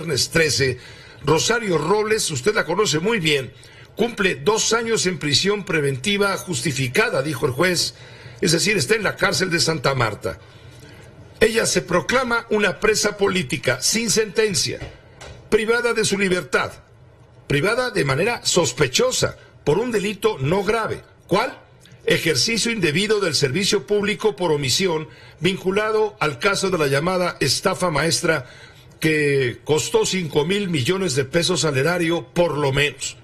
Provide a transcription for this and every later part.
viernes 13, Rosario Robles, usted la conoce muy bien, cumple 2 años en prisión preventiva justificada, dijo el juez, es decir, está en la cárcel de Santa Marta. Ella se proclama una presa política sin sentencia, privada de su libertad, privada de manera sospechosa por un delito no grave. ¿Cuál? Ejercicio indebido del servicio público por omisión vinculado al caso de la llamada estafa maestra que costó 5,000 millones de pesos al erario por lo menos.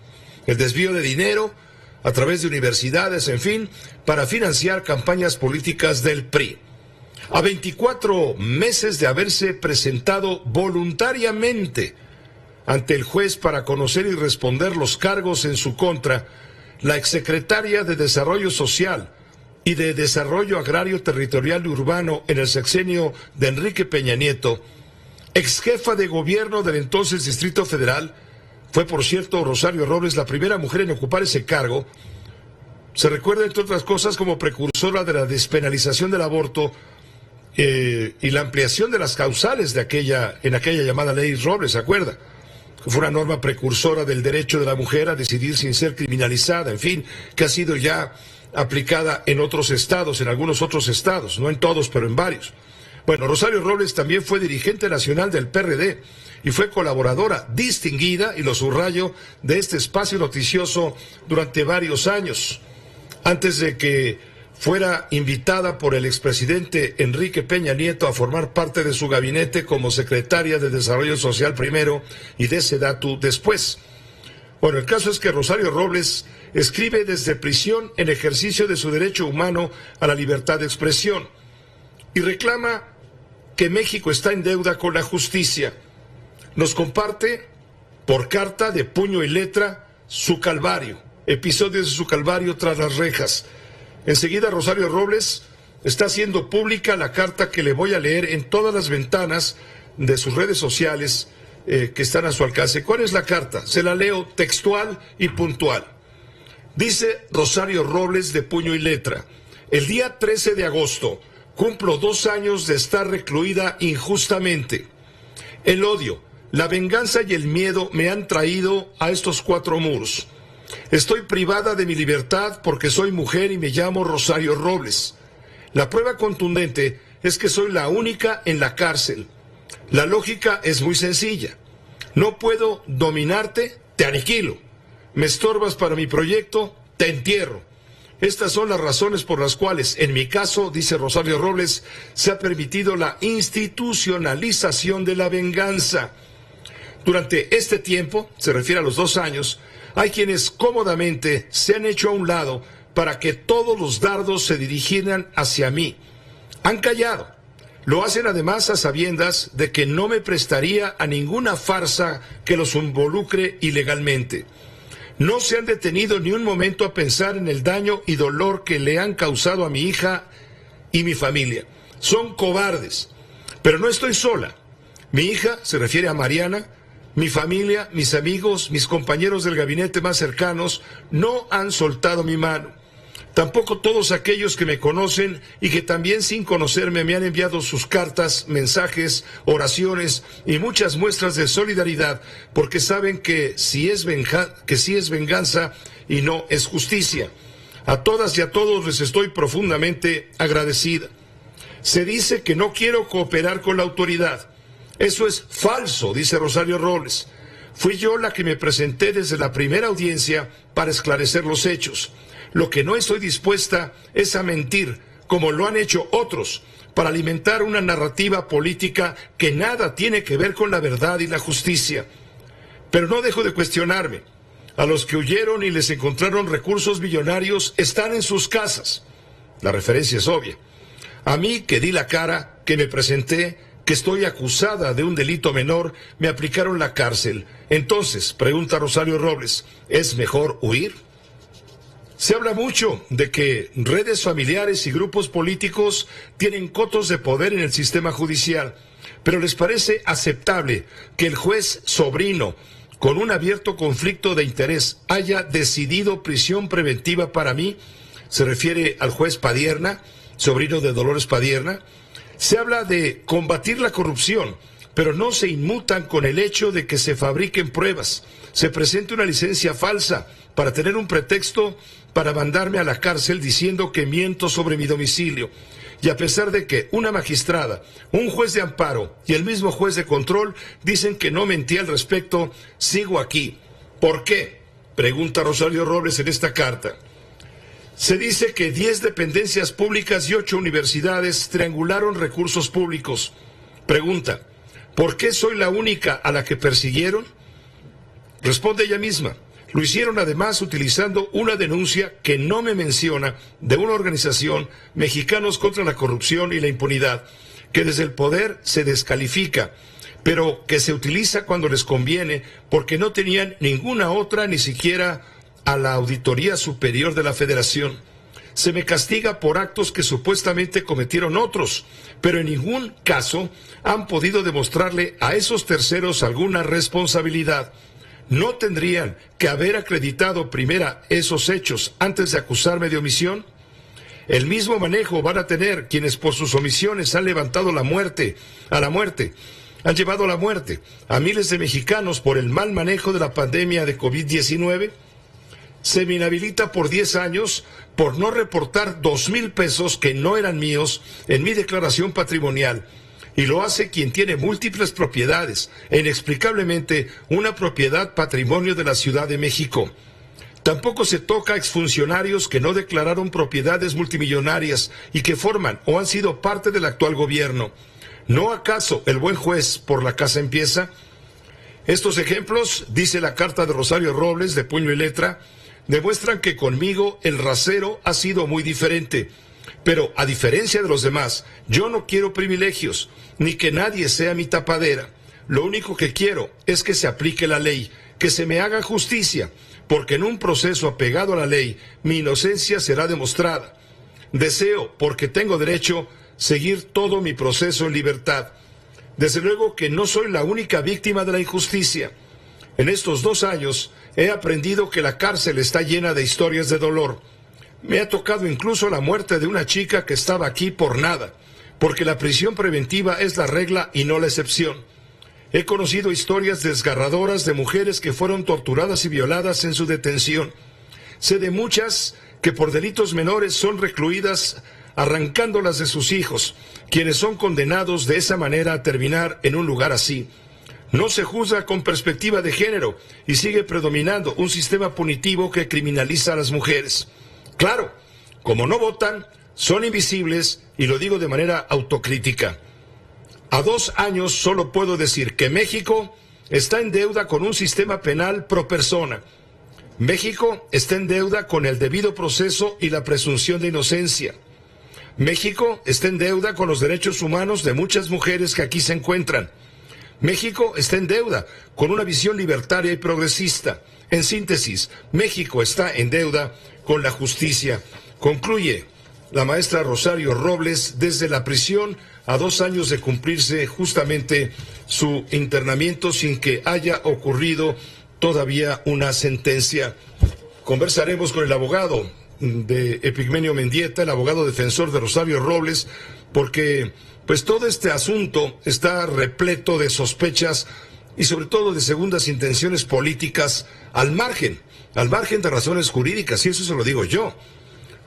El desvío de dinero a través de universidades, en fin, para financiar campañas políticas del PRI. A 24 meses de haberse presentado voluntariamente ante el juez para conocer y responder los cargos en su contra, la exsecretaria de Desarrollo Social y de Desarrollo Agrario Territorial y Urbano en el sexenio de Enrique Peña Nieto, exjefa de gobierno del entonces Distrito Federal, fue por cierto Rosario Robles la primera mujer en ocupar ese cargo. Se recuerda, entre otras cosas, como precursora de la despenalización del aborto y la ampliación de las causales de aquella llamada ley Robles, ¿se acuerda? Fue una norma precursora del derecho de la mujer a decidir sin ser criminalizada, en fin, que ha sido ya aplicada en otros estados, en algunos otros estados, no en todos, pero en varios. Bueno, Rosario Robles también fue dirigente nacional del PRD y fue colaboradora distinguida, y lo subrayo, de este espacio noticioso durante varios años, antes de que fuera invitada por el expresidente Enrique Peña Nieto a formar parte de su gabinete como secretaria de Desarrollo Social primero y de SEDATU después. Bueno, el caso es que Rosario Robles escribe desde prisión en ejercicio de su derecho humano a la libertad de expresión y reclama que México está en deuda con la justicia. Nos comparte por carta de puño y letra su calvario, episodios de su calvario tras las rejas. Enseguida Rosario Robles está haciendo pública la carta que le voy a leer en todas las ventanas de sus redes sociales que están a su alcance. ¿Cuál es la carta? Se la leo textual y puntual. Dice Rosario Robles de puño y letra: el día 13 de agosto cumplo 2 años de estar recluida injustamente. El odio, la venganza y el miedo me han traído a estos 4 muros. Estoy privada de mi libertad porque soy mujer y me llamo Rosario Robles. La prueba contundente es que soy la única en la cárcel. La lógica es muy sencilla. No puedo dominarte, te aniquilo. Me estorbas para mi proyecto, te entierro. Estas son las razones por las cuales, en mi caso, dice Rosario Robles, se ha permitido la institucionalización de la venganza. Durante este tiempo, se refiere a los 2 años, hay quienes cómodamente se han hecho a un lado para que todos los dardos se dirigieran hacia mí. Han callado. Lo hacen además a sabiendas de que no me prestaría a ninguna farsa que los involucre ilegalmente. No se han detenido ni un momento a pensar en el daño y dolor que le han causado a mi hija y mi familia. Son cobardes. Pero no estoy sola. Mi hija, se refiere a Mariana, mi familia, mis amigos, mis compañeros del gabinete más cercanos no han soltado mi mano. Tampoco todos aquellos que me conocen y que también sin conocerme me han enviado sus cartas, mensajes, oraciones y muchas muestras de solidaridad, porque saben que sí es venganza y no es justicia. A todas y a todos les estoy profundamente agradecida. Se dice que no quiero cooperar con la autoridad. Eso es falso, dice Rosario Robles. Fui yo la que me presenté desde la primera audiencia para esclarecer los hechos. Lo que no estoy dispuesta es a mentir, como lo han hecho otros, para alimentar una narrativa política que nada tiene que ver con la verdad y la justicia. Pero no dejo de cuestionarme. A los que huyeron y les encontraron recursos millonarios están en sus casas. La referencia es obvia. A mí, que di la cara, que me presenté, que estoy acusada de un delito menor, me aplicaron la cárcel. Entonces, pregunta Rosario Robles, ¿es mejor huir? Se habla mucho de que redes familiares y grupos políticos tienen cotos de poder en el sistema judicial, pero ¿les parece aceptable que el juez Sobrino, con un abierto conflicto de interés, haya decidido prisión preventiva para mí? Se refiere al juez Padierna, sobrino de Dolores Padierna. Se habla de combatir la corrupción, pero no se inmutan con el hecho de que se fabriquen pruebas, se presente una licencia falsa para tener un pretexto para mandarme a la cárcel diciendo que miento sobre mi domicilio. Y a pesar de que una magistrada, un juez de amparo y el mismo juez de control dicen que no mentí al respecto, sigo aquí. ¿Por qué?, pregunta Rosario Robles en esta carta. Se dice que 10 dependencias públicas y 8 universidades triangularon recursos públicos. Pregunta, ¿por qué soy la única a la que persiguieron? Responde ella misma. Lo hicieron además utilizando una denuncia que no me menciona de una organización, Mexicanos contra la Corrupción y la Impunidad, que desde el poder se descalifica, pero que se utiliza cuando les conviene porque no tenían ninguna otra, ni siquiera a la Auditoría Superior de la Federación. Se me castiga por actos que supuestamente cometieron otros, pero en ningún caso han podido demostrarle a esos terceros alguna responsabilidad. ¿No tendrían que haber acreditado primero esos hechos antes de acusarme de omisión? El mismo manejo van a tener quienes por sus omisiones han levantado la muerte, han llevado a la muerte a miles de mexicanos por el mal manejo de la pandemia de COVID-19. Se me inhabilita por 10 años por no reportar 2,000 pesos que no eran míos en mi declaración patrimonial. Y lo hace quien tiene múltiples propiedades, e inexplicablemente una propiedad patrimonio de la Ciudad de México. Tampoco se toca a exfuncionarios que no declararon propiedades multimillonarias y que forman o han sido parte del actual gobierno. ¿No acaso el buen juez por la casa empieza? Estos ejemplos, dice la carta de Rosario Robles de puño y letra, demuestran que conmigo el rasero ha sido muy diferente. Pero, a diferencia de los demás, yo no quiero privilegios, ni que nadie sea mi tapadera. Lo único que quiero es que se aplique la ley, que se me haga justicia, porque en un proceso apegado a la ley, mi inocencia será demostrada. Deseo, porque tengo derecho, seguir todo mi proceso en libertad. Desde luego que no soy la única víctima de la injusticia. En estos 2 años he aprendido que la cárcel está llena de historias de dolor. Me ha tocado incluso la muerte de una chica que estaba aquí por nada, porque la prisión preventiva es la regla y no la excepción. He conocido historias desgarradoras de mujeres que fueron torturadas y violadas en su detención. Sé de muchas que por delitos menores son recluidas arrancándolas de sus hijos, quienes son condenados de esa manera a terminar en un lugar así. No se juzga con perspectiva de género y sigue predominando un sistema punitivo que criminaliza a las mujeres. Claro, como no votan, son invisibles y lo digo de manera autocrítica. A 2 años solo puedo decir que México está en deuda con un sistema penal pro persona. México está en deuda con el debido proceso y la presunción de inocencia. México está en deuda con los derechos humanos de muchas mujeres que aquí se encuentran. México está en deuda con una visión libertaria y progresista. En síntesis, México está en deuda con la justicia. Concluye la maestra Rosario Robles desde la prisión a 2 años de cumplirse justamente su internamiento sin que haya ocurrido todavía una sentencia. Conversaremos con el abogado de Epigmenio Mendieta, el abogado defensor de Rosario Robles, porque pues todo este asunto está repleto de sospechas y sobre todo de segundas intenciones políticas al margen de razones jurídicas, y eso se lo digo yo.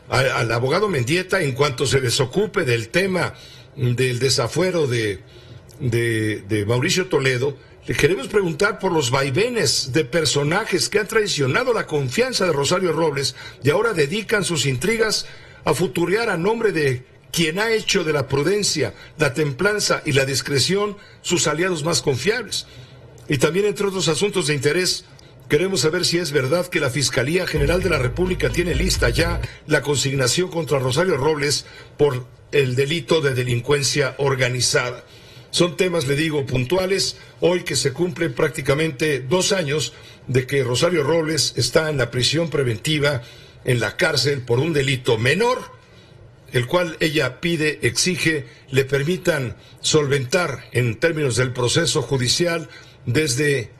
Al abogado Mendieta, en cuanto se desocupe del tema del desafuero de Mauricio Toledo, le queremos preguntar por los vaivenes de personajes que han traicionado la confianza de Rosario Robles y ahora dedican sus intrigas a futurear a nombre de quien ha hecho de la prudencia, la templanza y la discreción sus aliados más confiables. Y también, entre otros asuntos de interés, queremos saber si es verdad que la Fiscalía General de la República tiene lista ya la consignación contra Rosario Robles por el delito de delincuencia organizada. Son temas, le digo, puntuales, hoy que se cumplen prácticamente 2 años de que Rosario Robles está en la prisión preventiva, en la cárcel, por un delito menor, el cual ella pide, exige, le permitan solventar en términos del proceso judicial desde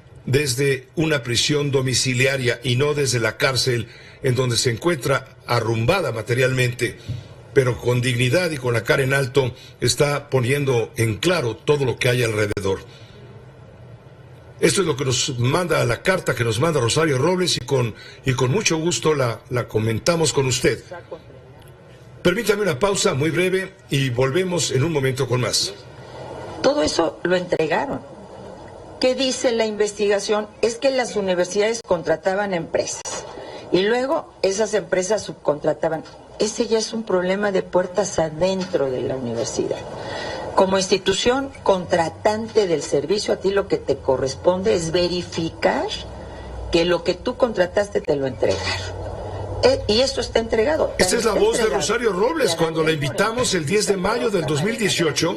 una prisión domiciliaria y no desde la cárcel en donde se encuentra arrumbada materialmente. pero con dignidad y con la cara en alto está poniendo en claro todo lo que hay alrededor. Esto es lo que nos manda la carta que nos manda Rosario Robles y con mucho gusto la comentamos con usted. Permítame una pausa muy breve y volvemos en un momento con más. Todo eso lo entregaron. ¿Qué dice la investigación? Es que las universidades contrataban empresas y luego esas empresas subcontrataban. Ese ya es un problema de puertas adentro de la universidad. Como institución contratante del servicio, a ti lo que te corresponde es verificar que lo que tú contrataste te lo entregaron. Y esto está entregado. Esta es la voz de Rosario Robles cuando la invitamos el 10 de mayo del 2018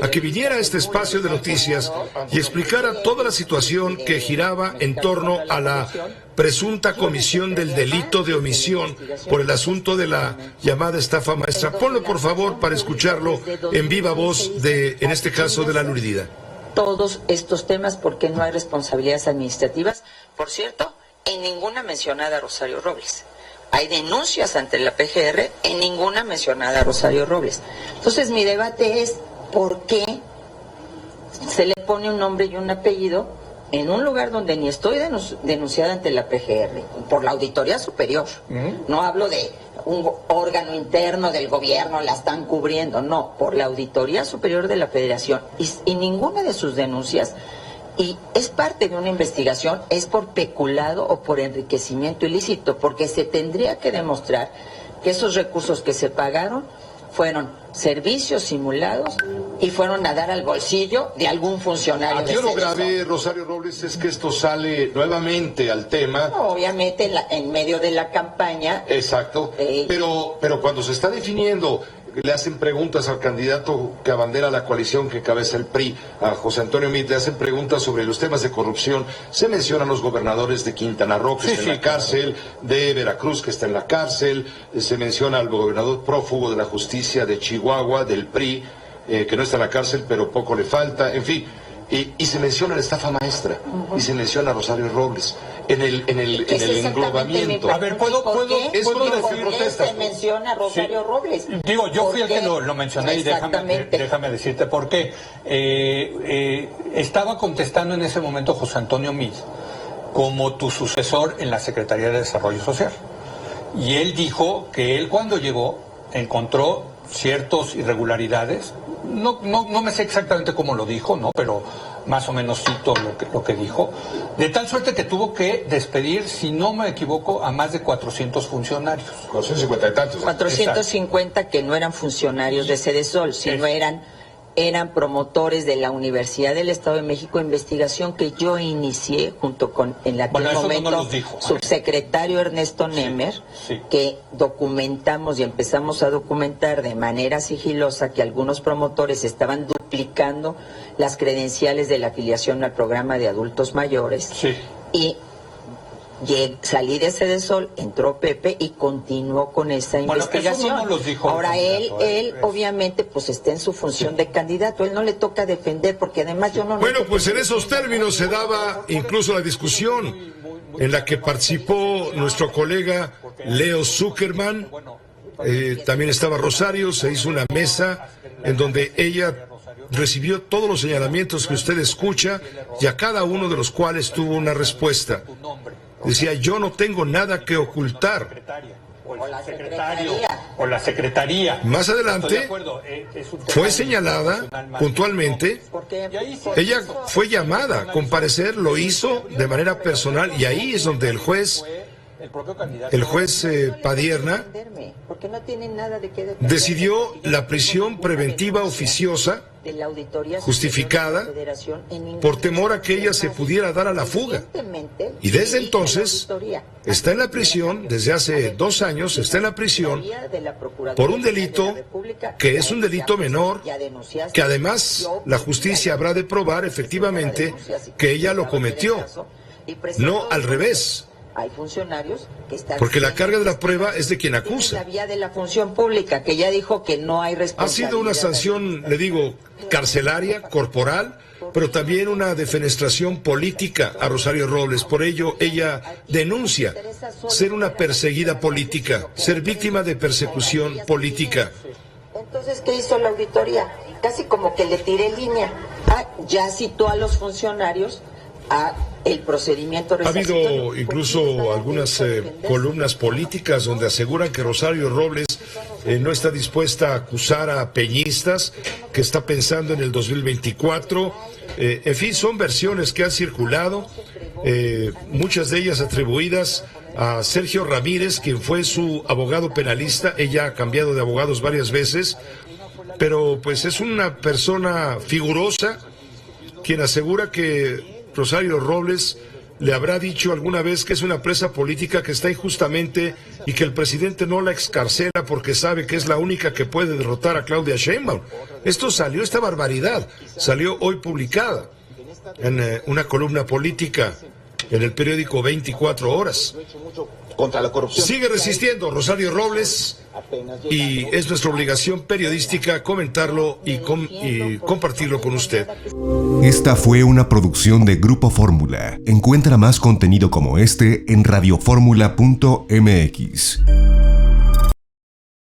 a que viniera a este espacio de noticias y explicara toda la situación que giraba en torno a la presunta comisión del delito de omisión por el asunto de la llamada estafa maestra. Ponlo por favor para escucharlo en viva voz en este caso de la Luridida. Todos estos temas porque no hay responsabilidades administrativas. Por cierto, en ninguna mencionada Rosario Robles. Hay denuncias ante la PGR, en ninguna mencionada Rosario Robles. Entonces mi debate es ¿por qué se le pone un nombre y un apellido en un lugar donde ni estoy denunciada ante la PGR, por la Auditoría Superior? No hablo de un órgano interno del gobierno, la están cubriendo, no, por la Auditoría Superior de la Federación. Y ninguna de sus denuncias, y es parte de una investigación, es por peculado o por enriquecimiento ilícito, porque se tendría que demostrar que esos recursos que se pagaron fueron servicios simulados y fueron a dar al bolsillo de algún funcionario. Aquí lo grave, Rosario Robles, es que esto sale nuevamente al tema. No, obviamente en medio de la campaña. Exacto, pero cuando se está definiendo, le hacen preguntas al candidato que abandera la coalición que encabeza el PRI, a José Antonio Meade, le hacen preguntas sobre los temas de corrupción. Se mencionan los gobernadores de Quintana Roo que está en la cárcel, de Veracruz que está en la cárcel, se menciona al gobernador prófugo de la justicia de Chihuahua, del PRI, que no está en la cárcel, pero poco le falta, en fin. Y se menciona la estafa maestra, y se menciona a Rosario Robles en el englobamiento. A ver, ¿puedo decir protestas? Se menciona a Rosario Robles. Digo, yo fui el que lo mencioné y déjame decirte por qué. Estaba contestando en ese momento José Antonio Meade como tu sucesor en la Secretaría de Desarrollo Social. Y él dijo que él cuando llegó encontró ciertas irregularidades. No me sé exactamente cómo lo dijo, ¿no? Pero más o menos cito lo que dijo. De tal suerte que tuvo que despedir, si no me equivoco, a más de 400 funcionarios. 450 y tantos. 450 que no eran funcionarios de Sedesol, sino eran promotores de la Universidad del Estado de México, investigación que yo inicié junto con, en aquel momento, subsecretario Ernesto Nemer, que documentamos y empezamos a documentar de manera sigilosa que algunos promotores estaban duplicando las credenciales de la afiliación al programa de adultos mayores. Y salí de Sedesol, entró Pepe y continuó con esa investigación. Eso no los dijo. Ahora él obviamente pues está en su función de candidato, él no le toca defender porque además yo no... Bueno, pues en esos términos se daba incluso la discusión en la que participó nuestro colega Leo Zuckerman, también estaba Rosario, se hizo una mesa en donde ella recibió todos los señalamientos que usted escucha y a cada uno de los cuales tuvo una respuesta. Decía, yo no tengo nada que ocultar. O la secretaría. Más adelante fue señalada puntualmente. Ella fue llamada a comparecer, lo hizo de manera personal y ahí es donde el juez Padierna decidió la prisión preventiva oficiosa justificada por temor a que ella se pudiera dar a la fuga. Y desde entonces está en la prisión, desde hace 2 años está en la prisión por un delito que es un delito menor, que además la justicia habrá de probar efectivamente que ella lo cometió, no al revés. Hay funcionarios que están... Porque la carga de la prueba es de quien acusa. La vía de la función pública, que ya dijo que no hay responsabilidad. Ha sido una sanción, le digo, carcelaria, corporal, pero también una defenestración política a Rosario Robles. Por ello, ella denuncia ser una perseguida política, ser víctima de persecución política. Entonces, ¿qué hizo la auditoría? Casi como que le tiré línea. Ya citó a los funcionarios a el procedimiento Ha habido incluso algunas columnas políticas donde aseguran que Rosario Robles no está dispuesta a acusar a peñistas, que está pensando en el 2024. En fin, son versiones que han circulado, muchas de ellas atribuidas a Sergio Ramírez, quien fue su abogado penalista. Ella ha cambiado de abogados varias veces, pero pues es una persona figurosa quien asegura que Rosario Robles le habrá dicho alguna vez que es una presa política que está injustamente y que el presidente no la excarcela porque sabe que es la única que puede derrotar a Claudia Sheinbaum. Esto salió, esta barbaridad, salió hoy publicada en una columna política en el periódico 24 Horas. Contra la corrupción. Sigue resistiendo Rosario Robles y es nuestra obligación periodística comentarlo y compartirlo con usted. Esta fue una producción de Grupo Fórmula. Encuentra más contenido como este en radioformula.mx.